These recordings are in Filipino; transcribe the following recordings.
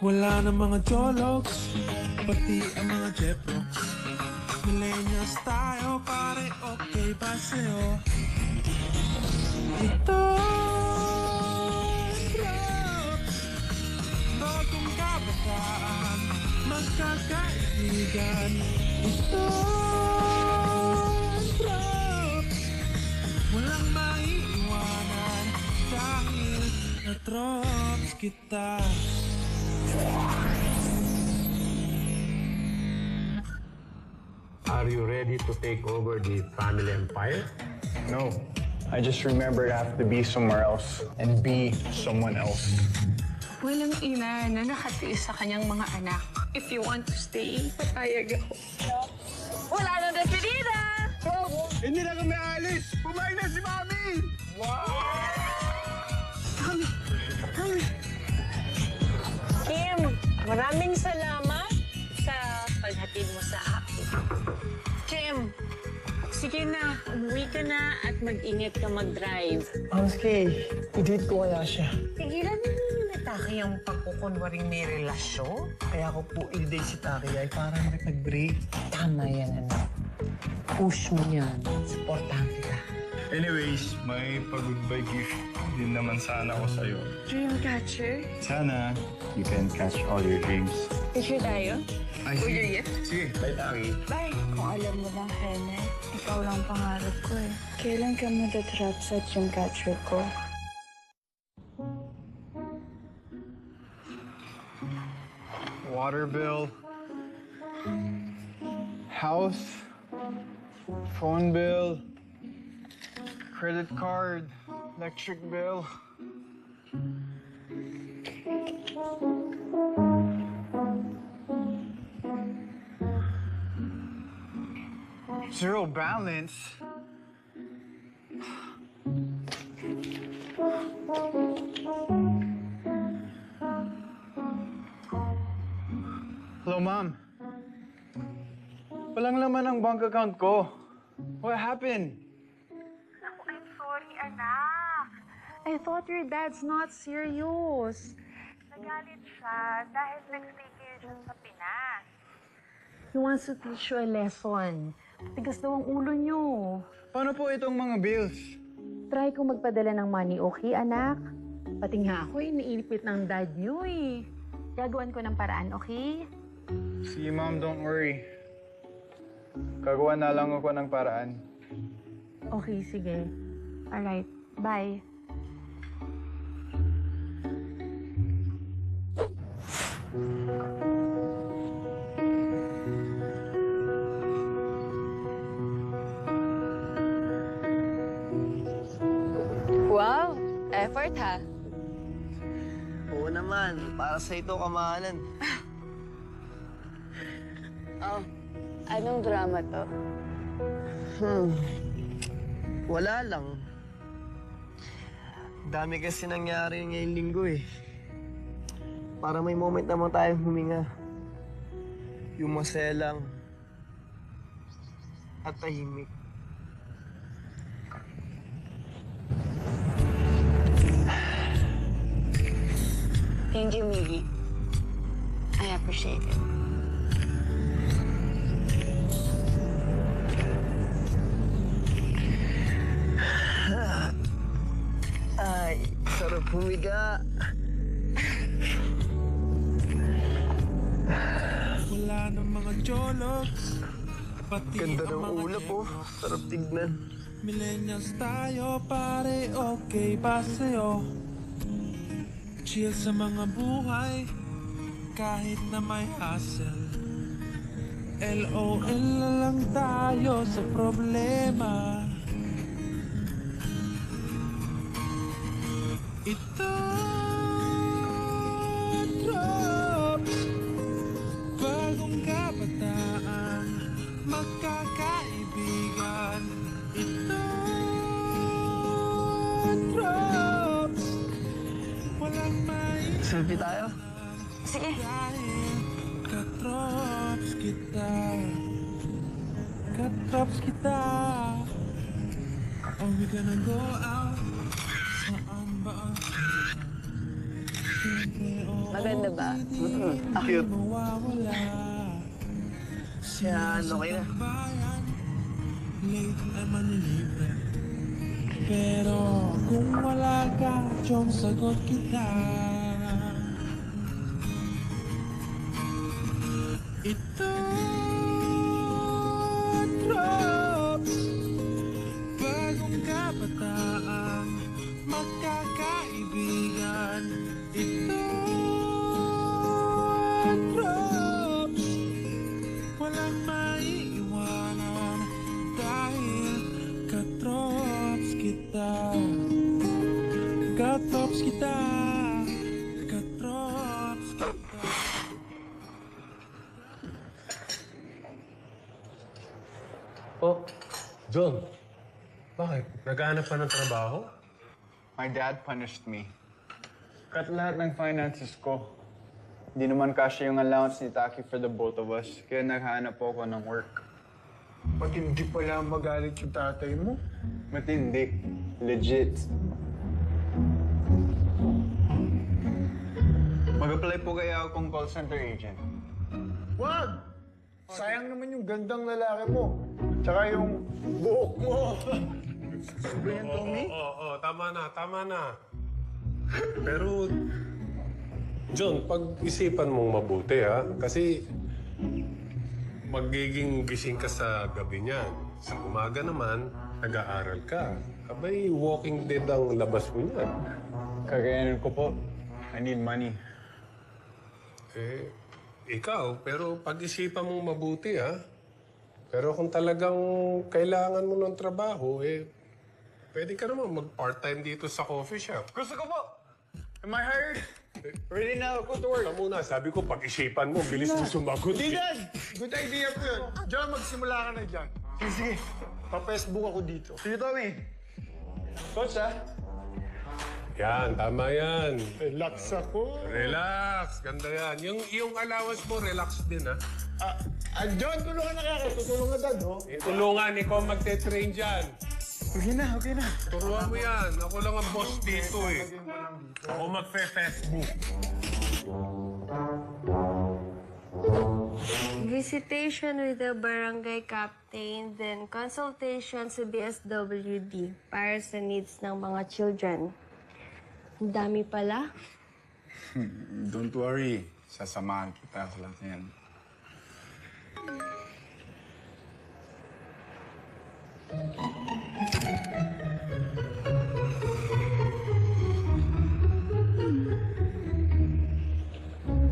Wala na mga jologs, pati ang mga jeprox. Millennials tayo, pare, okay ba sa'yo? Ito drops, bagong kabataan, magkakaibigan. Ito drops, walang maiiwanan dahil na-drops kita. Are you ready to take over the family empire? No. I just remembered I have to be somewhere else and be someone else. Walang ina na nakatiis sa kanyang mga anak. If you want to stay, papayag ako. Wala nang despedida! Hindi na kami alis! Pumayag na si Mami! Kim, maraming salamat sa paghatid mo sa akin. Kim, sige na, umuwi ka na at mag-ingat ka mag-drive. Honestly, i-date ko kaya siya. Tigilan mo naman na yung pagkukunwaring may relasyon. Kaya ako po i-date si Taki ay parang nag-break. Tama yan, anak. Push mo yan. Supportahan kita. Anyways, may pag-goodbye gift din naman sana ako sa'yo. Dreamcatcher? Sana you can catch all your dreams. Picture tayo? Ay, sige. Sige, bye, Taki. Bye! Kung alam mo lang, Hene, ikaw lang pangarap ko eh. Kailan ka madatrap sa Dreamcatcher ko? Water bill, house, phone bill, credit card, electric bill. Zero balance. Hello, Mom. Walang laman ang bank account ko. What happened? I'm sorry, anak. I thought your dad's not serious. Nagalit siya dahil nag-stay siya sa Pinas. He wants to teach you a lesson. Tigas daw ang ulo niyo. Paano po itong mga bills? Try ko magpadala ng money, okay, anak? Pati nga ako, iniipit ng dad niyo eh. Gagawan ko ng paraan, okay? Sige, Mom, don't worry. Gagawa na lang ako ng paraan. Okay, sige. Alright, bye. Wow! Effort, ha? Oo naman, para sa ito kamahalan. Oh, anong drama to? Wala lang. Dami kasi nangyari ngayong linggo eh. Para may moment naman tayong huminga. Yung masaya lang. At tahimik. Thank you, Miggy. I appreciate it. Ay, sarap humiga. Wala na mga jologs, pati Ganda ang ng mga ulap oh. jeprox. Sarap tignan. Millennials tayo, pare, okay ba sa'yo? Chill sa mga buhay, kahit na may hassle. LOL na lang tayo sa problema. Ito drops, bagong kabataan, magkakaibigan. Ito drops, walang may Selfie tayo? Sige. dahil katrops kita. Katrops kita. Are we gonna go out? Saan ba ang Maganda ba? Cute. mawawala. Yan, okay na. Late ay manilibre. Pero kung wala ka, Chong, sagot kita. Ito drops. Bagong kabataan, magkakaibigan. Ito drops. Walang maiiwanan dahil katrops kita. Katrops kita. Katrops kita. Oh, John. Bakit? Naghahanap pa ng trabaho? My dad punished me. Cut lahat ng finances ko. Hindi naman kasya yung allowance ni Taki for the both of us. Kaya naghahanap po ako ng work. Matindi pala magalit yung tatay mo. Matindi. Legit. Mag-apply po kaya akong call center agent. Wag! Sayang naman yung gandang lalaki mo. Tsaka yung buhok mo. Ba yan, Tommy? Oo, tama na. Pero, John, pag-isipan mong mabuti, ha? Kasi magiging gising ka sa gabi niyan. Sa umaga naman, nag-aaral ka. Abay, walking dead ang labas mo niyan. Kakayanin ko po. I need money. Eh, ikaw, pero pag-isipan mong mabuti, ha? Pero kung talagang kailangan mo ng trabaho, eh, pwede ka naman mag-part-time dito sa coffee shop. Gusto ko po! Am I hired? Ready na ako to work. Ikaw muna, sabi ko, pag-isipan mo, bilis mo sumagot. Hindi, Dad! Good idea po yun. Diyan, magsimula ka na dyan. Sige. Pa-Facebook ako dito. Sige, Tommy. Coach, ha? Yan, tama yan. Relax ako. Relax, ganda yan. Yung allowance mo, relax din, ha? John, tulungan na kaya. Tutulong na, Dad, oh. Tulungan, ikaw magte-train dyan. Okay na, okay na. Turuan mo yan. Ako lang ang boss dito, eh. Ako magfe-Facebook. Visitation with the barangay captain, then consultation sa DSWD para sa needs ng mga children. Ang dami pala. Don't worry. Sasamahan kita sa lahat yan.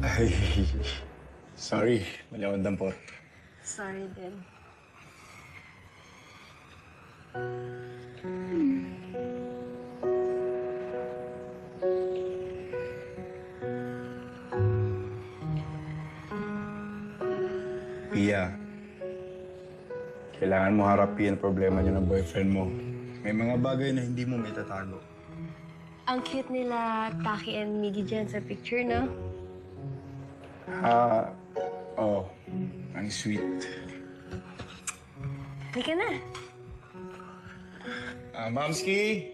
Ay, sorry. Mali akong dampot. Sorry din. Pia, kailangan mo harapin ang problema niyo ng boyfriend mo. May mga bagay na hindi mo may tatago. Ang cute nila Taki and Miggy dyan sa picture, no? Oh, ang sweet. Halika na. Mamski!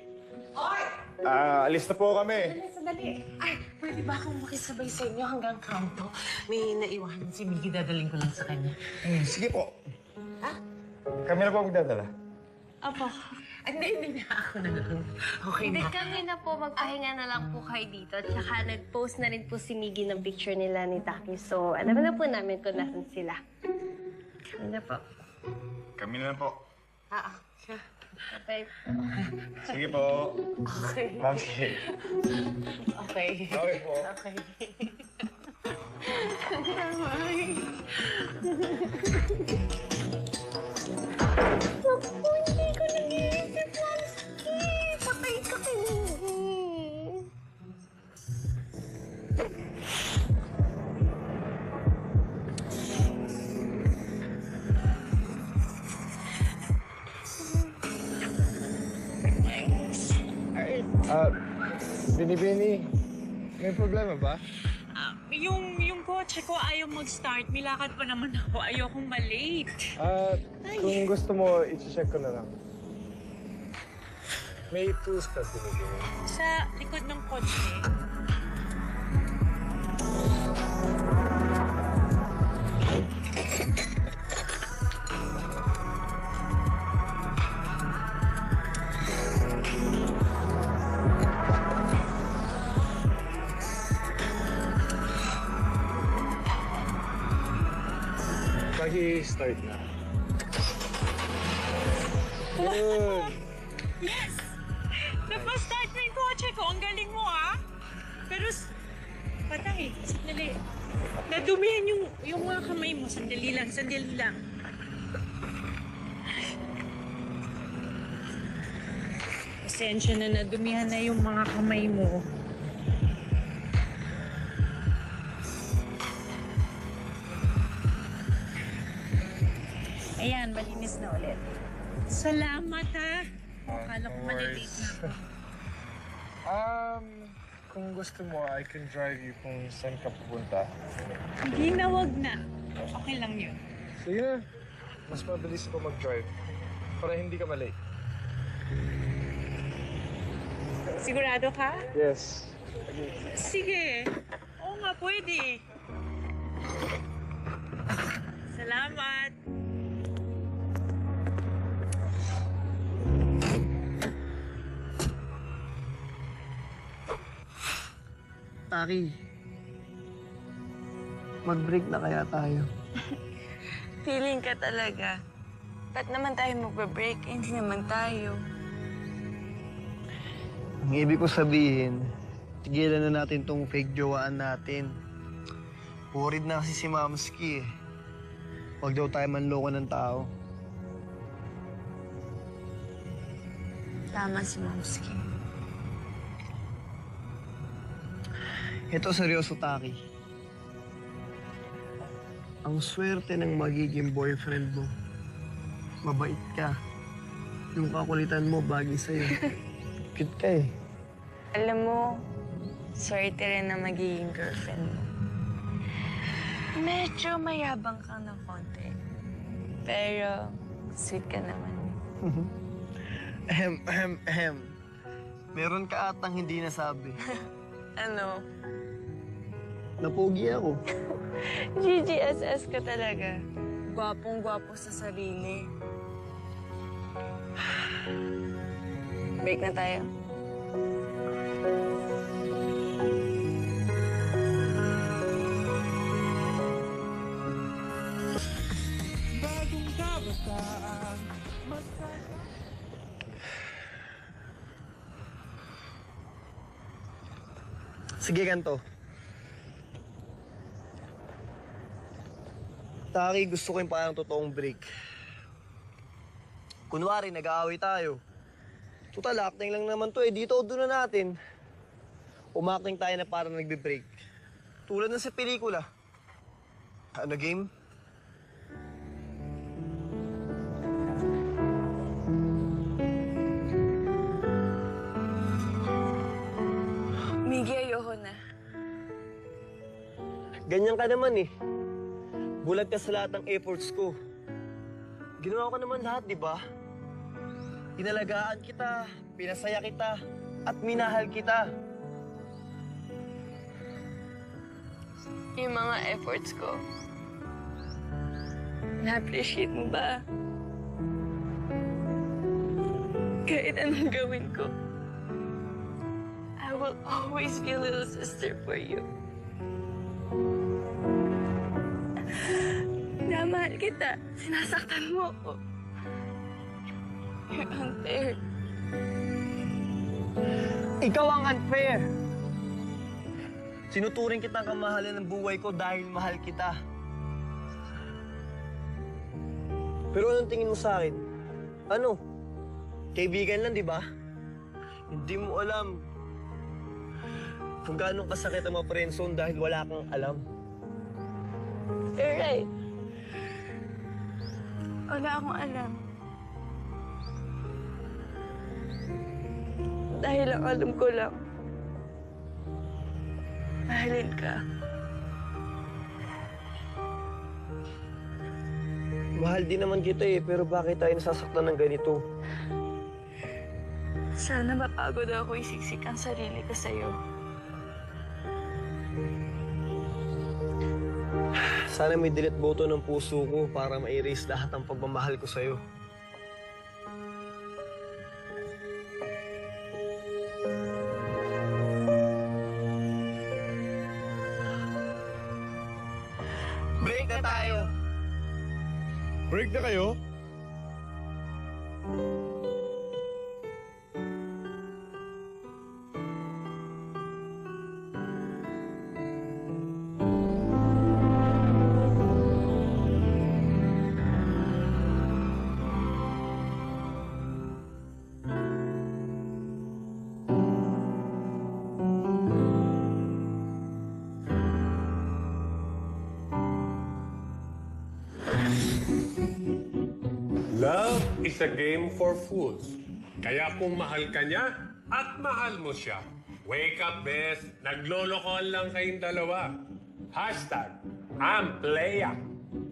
Alis na po kami. Sandali. Ay, pwede ba akong makisabay sa inyo hanggang kanto? May naiwanan si Miggy, dadaling ko lang sa kanya. Sige po. Kami na po magdadala. Opo. Hindi na ako na lang. Okay Hindi na. kami na po, magpahinga na lang po kayo dito. Tsaka nag-post na rin po si Miggy ng picture nila ni Taki. So, alam na po namin kung nasan sila. Kami na po. Kami na po. Siya. Bye. Sige po. Okay. Mamski. Okay. Okay po. Okay. Naku, hindi ko nag-iisip, Mamski. Patay ka kay Miggy. Bini-bini, may problema ba? Yung kotse ko ayaw mag-start. Milakad pa naman ako. Ayokong malate. Kung gusto mo, i-check ko na lang. May tools ka binigay. Sa likod ng kotse. start na. Good. Yes! Napastart na yung kotse ko. Ang galing mo, ha? Pero, patay. Sandali. Nadumihan yung mga kamay mo. Sandali lang, sandali lang. Pasensya na, nadumihan na yung mga kamay mo. Ayan, malinis na ulit. Salamat, ha? Akala ko malilate na ako. Kung gusto mo, I can drive you kung saan ka pupunta. Hindi na, wag na. Okay lang yun. Sige na. Mas mabilis ako mag-drive. Para hindi ka malate. Sigurado ka? Yes. Sige. Oo nga, pwede. Salamat. Taki, mag-break na kaya tayo. Feeling ka talaga. Ba't naman tayo magbe-break? Hindi naman tayo. Ang ibig ko sabihin, tigilan na natin tong fake jowaan natin. Worried na kasi si Mamski eh. Huwag daw tayo manloko ng tao. Tama si Momski. Ito seryoso, Taki. Ang swerte ng magiging boyfriend mo. Mabait ka. Yung kakulitan mo, bagay sa'yo. Cute ka eh. Alam mo, swerte rin na magiging girlfriend mo. Medyo mayabang ka ng konti. Pero, sweet ka naman. Ahem. Meron ka atang hindi nasabi. Ano? Napogi ako. GGSS ka talaga. Gwapong-gwapo sa sarili. Break na tayo. Bagong kabataan. Sige, ganito. Taki, gusto ko yung parang totoong break. Kunwari, nag-aaway tayo. Total, acting lang naman to eh. Dito o doon na natin. Umakting tayo na parang nagbe-break. Tulad na sa pelikula. Ano, game? Miggy, ayoko na. Ganyan ka naman eh. Bulag ka sa lahat ng efforts ko. Ginawa ko naman lahat, di ba? Inalagaan kita, pinasaya kita, at minahal kita. Yung mga efforts ko. Na-appreciate mo ba? Kahit anong gawin ko, I will always be a little sister for you. Namahal kita. Sinasaktan mo ako. You're unfair. Ikaw ang unfair. Sinuturing kitang kamahalan ng buhay ko dahil mahal kita. Pero anong tingin mo sa akin? Ano? Kaibigan lang, di ba? Hindi mo alam kung gaano kasakit ang ma-friendzone dahil wala kang alam. You're right. Wala akong alam. Dahil ang alam ko lang, mahalin ka. Mahal din naman kita eh, pero bakit tayo nasasaktan ng ganito? Sana mapagod ako isiksik ang sarili ko sa'yo. Sana may delete button ng puso ko para ma-erase lahat ng pagmamahal ko sa'yo. Break na tayo! Break na kayo? Love is a game for fools. Kaya kung mahal ka niya at mahal mo siya, wake up, bes. Naglolokohan lang kayong dalawa. Hashtag, I'm playa.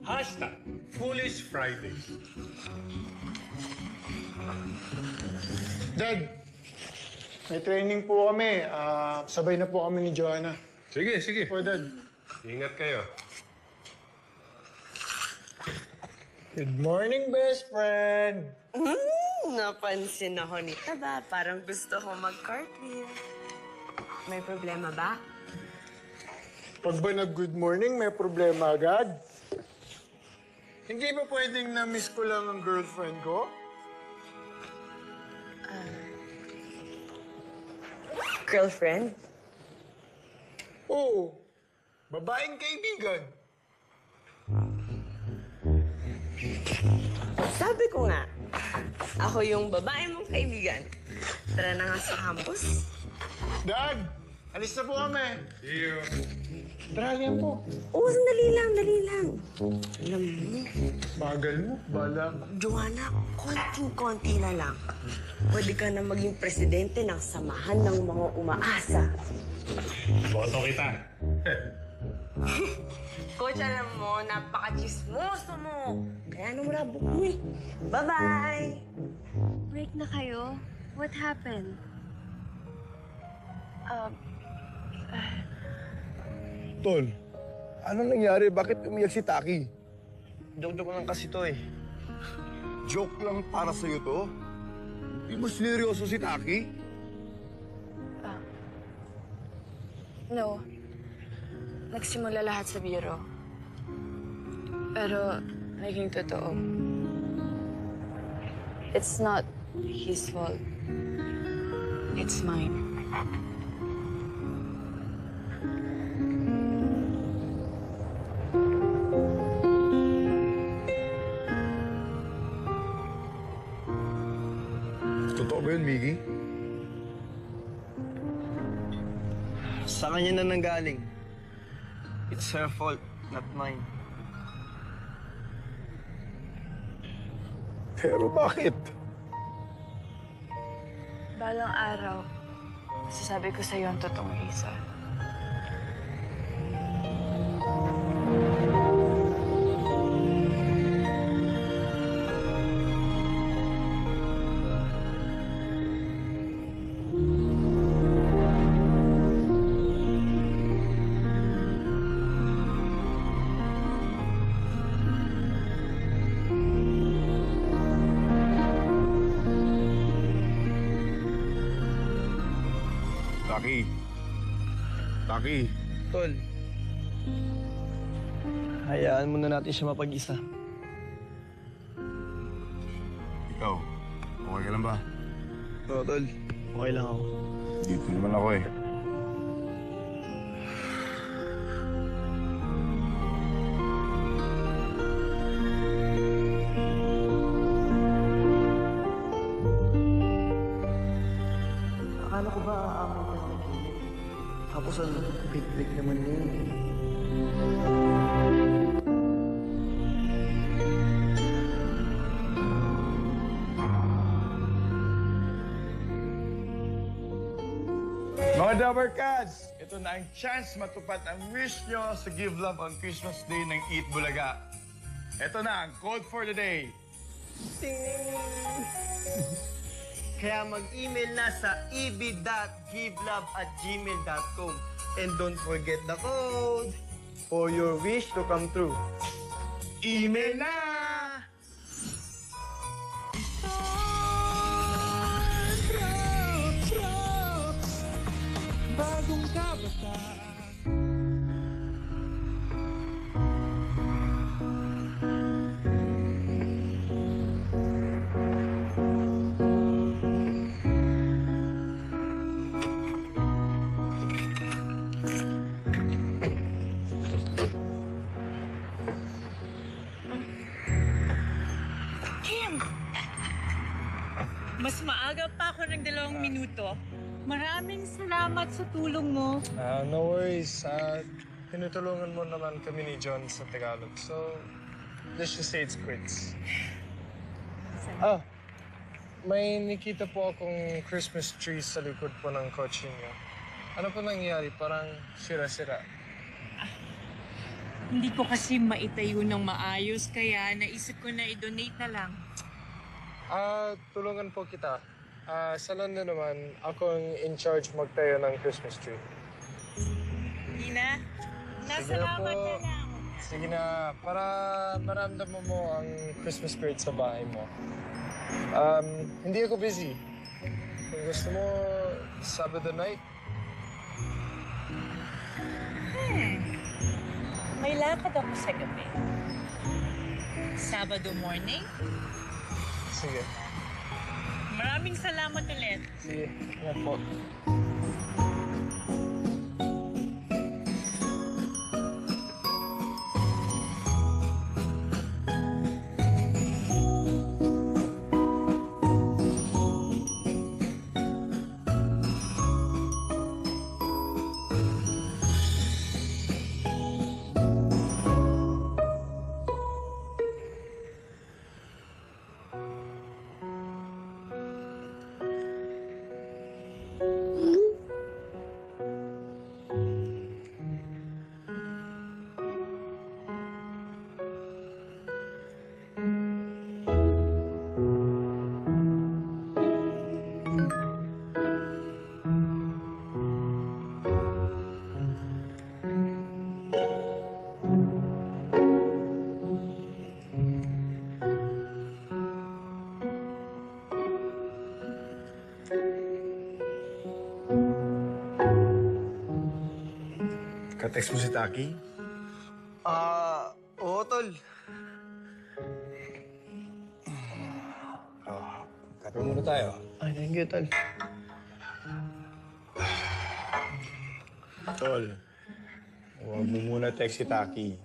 Hashtag, Foolish Fridays. Dad, may training po kami. Sabay na po kami ni Joanna. Sige, sige. Po, Dad. Ingat kayo. Good morning, best friend! Napansin ako ni Taba. Parang gusto ko mag-cartwheel. May problema ba? Pag ba nag-good morning, may problema agad? Hindi ba pwedeng na-miss ko lang ang girlfriend ko? Girlfriend? Oo. Babaeng kaibigan. Sabi ko nga, ako yung babae mong kaibigan. Tara na nga sa campus. Dad, alis na po kami. See you. Tara, yan po. Oo, dali lang, dali lang. Alam mo, Bagal mo. Bala. Joanna, konting-konti na lang. Pwede ka na maging presidente ng samahan ng mga umaasa. Boto kita. Coach, alam mo, napaka-chismoso mo. Kaya ano mo na book mo eh. Bye-bye! Break na kayo? What happened? Tol, anong nangyari? Bakit umiyak si Taki? Joke lang kasi to eh. Joke lang para sa'yo to? Di mo seryoso si Taki? No. Nagsimula lahat sa biro. Pero naging totoo. It's not his fault. It's mine. Totoo ba yun, Miggy? Sa kanya na nanggaling. It's her fault, not mine. Pero bakit? Balang araw, sasabi ko sa'yo ang totoong reason. Taki. Taki. Tol, hayaan muna natin siya mapag-isa. Ikaw, okay ka lang ba? Oo, Tol. Okay lang ako. Dito naman ako eh. Akala ko ba aamon ka sa gilid? Tapos ano, big naman yun. Mga Dabarkads, ito na ang chance matupad ang wish nyo sa Give Love on Christmas Day ng Eat Bulaga. Ito na ang code for the day. Kaya mag-email na sa eb.givelove@gmail.com. And don't forget the code for your wish to come true. Email na! Bagong kabataan. Mas maaga pa ako ng 2 minuto. Maraming salamat sa tulong mo. No worries. Tinutulungan mo naman kami ni John sa Tagalog. So, let's just say it's quits. May nakita po akong Christmas tree sa likod po ng kotse niyo. Ano po nangyayari? Parang sira-sira. Hindi ko kasi maitayo ng maayos, kaya naisip ko na i-donate na lang. Tulungan po kita. Sa London naman, ako ang in charge magtayo ng Christmas tree. Ina, Sige na nasalamat po. na lang. Sige na, para maramdaman mo ang Christmas spirit sa bahay mo. Hindi ako busy. Kung gusto mo, Sabado night, May lakad ako sa gabi. Sabado morning. sige. Maraming salamat ulit. Sige, yan po. Ka-text mo si Taki? Oo, tol. Kape muna tayo. Ay, thank you, tol. Tol, huwag mo muna text si Taki.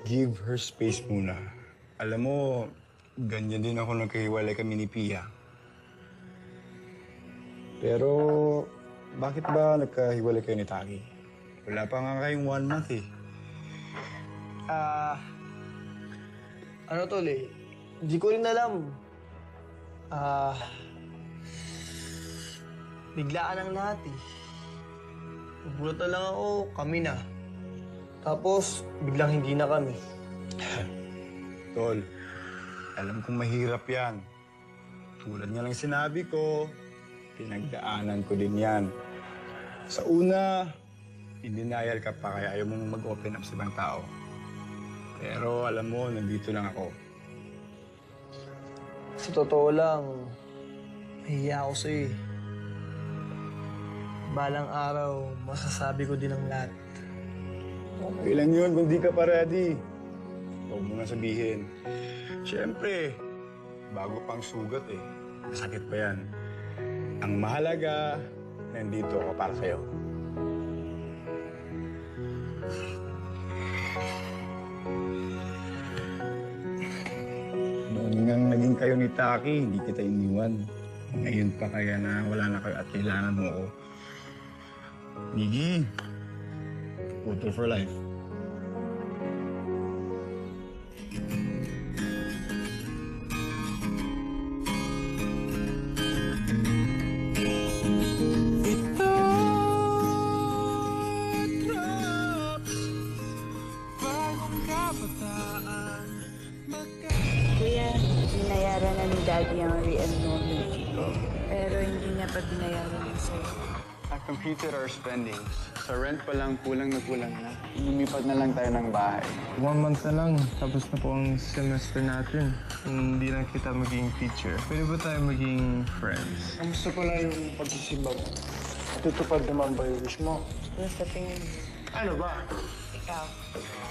Give her space muna. Alam mo, ganyan din ako nagkahiwalay kami ni Pia. Pero, bakit ba nagkahiwalay kayo ni Taki? Wala pa nga kayong 1 month eh. Ano, tol eh? Hindi ko rin alam. Biglaan ang lahat eh. Nagulat na lang ako, kami na. Tapos, biglang hindi na kami. Tol, alam kong mahirap yan. Tulad nga lang sinabi ko, pinagdaanan ko din yan. Sa una, in denial ka pa kaya ayaw mong mag-open up sa ibang tao. Pero alam mo, nandito lang ako. Sa totoo lang, nahiya ako sa'yo eh. Balang araw, masasabi ko din ang lahat. Okay lang yun kung di ka pa ready. Huwag mo na sabihin. Siyempre, bago pang sugat eh. Masakit pa yan. Ang mahalaga, nandito ako para sa'yo. Noon nga naging kayo ni Taki, hindi kita iniwan. Ngayon pa kaya na wala na kayo at kailangan mo ako. Miggy, photo for life. Ito drops bagong kabataan Kuya, binayaran na ni Daddy ang re-enrollment fee ko. Pero hindi niya pa binayaran yung sa'yo. I computed our spendings. Sa rent pa lang, kulang na. Lumipat na lang tayo ng bahay. 1 month na lang, tapos na po ang semester natin. Kung hindi na kita maging teacher, pwede ba tayo maging friends? Kamusta pala yung pagsisimba mo? Tutupad naman ba yung wish mo? Sa tingin mo. Ano ba? Ikaw.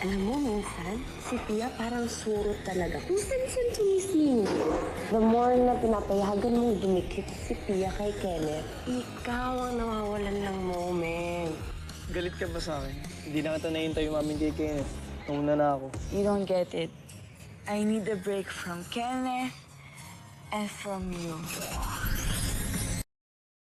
Alam mo, minsan, si Pia parang surot talaga. Kung saan tumising. The more na pinapayagan mong dumikit si Pia kay Kenneth, ikaw ang nawawalan ng moment. Galit ka ba sa akin? Hindi na kita nahintay yung mamin kay Kenneth. Nauna na ako. You don't get it. I need a break from Kenneth and from you.